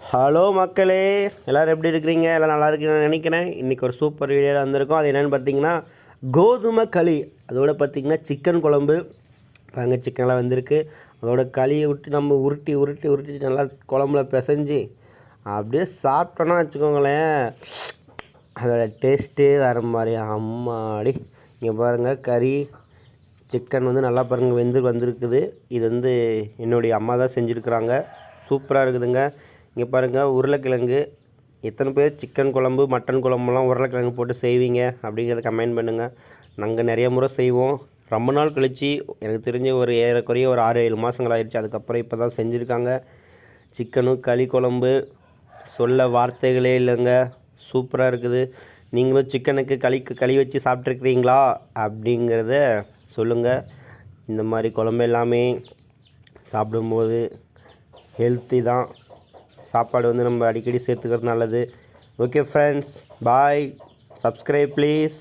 Hello மக்களே, எல்லோரும் எப்படி இருக்கிறீங்க? எல்லாம் நல்லா இருக்குன்னு நினைக்கிறேன். இன்றைக்கி ஒரு சூப்பர் வீடியோவில் வந்திருக்கோம். அது என்னென்னு பார்த்தீங்கன்னா, கோதுமை களி. அதோட பார்த்திங்கன்னா சிக்கன் குழம்பு. பாருங்கள், சிக்கன்லாம் வந்திருக்கு. அதோட களியை விட்டு நம்ம உருட்டி உருட்டி உருட்டி நல்லா குழம்புல பிசைஞ்சு அப்படியே சாப்பிட்டோன்னா வச்சுக்கோங்களேன், அதோட டேஸ்ட்டே வேறு மாதிரி. அம்மாடி, இங்கே பாருங்கள், கறி சிக்கன் வந்து நல்லா பாருங்கள் வந்திருக்குது. இது வந்து என்னுடைய அம்மா தான் செஞ்சுருக்குறாங்க. சூப்பராக இருக்குதுங்க. இங்கே பாருங்கள், உருளைக்கிழங்கு. எத்தனை பேர் சிக்கன் குழம்பு மட்டன் குழம்புலாம் உருளைக்கிழங்கு போட்டு செய்வீங்க அப்படிங்கிறத கமெண்ட் பண்ணுங்கள். நாங்கள் நிறைய முறை செய்வோம். ரொம்ப நாள் கழித்து, எனக்கு தெரிஞ்ச ஒரு ஏறக்குறைய ஒரு 6-7 மாதங்கள் ஆயிடுச்சு. அதுக்கப்புறம் இப்போ தான் செஞ்சுருக்காங்க. சிக்கனும் களி குழம்பு சொல்ல வார்த்தைகளே இல்லைங்க. சூப்பராக இருக்குது. நீங்களும் சிக்கனுக்கு களி வச்சு சாப்பிட்ருக்குறீங்களா அப்படிங்கிறத சொல்லுங்கள். இந்த மாதிரி குழம்பு எல்லாமே சாப்பிடும்போது ஹெல்த்தி தான். சாப்பாடு வந்து நம்ம அடிக்கடி சேர்த்துக்கிறது நல்லது. Okay friends, bye. Subscribe please.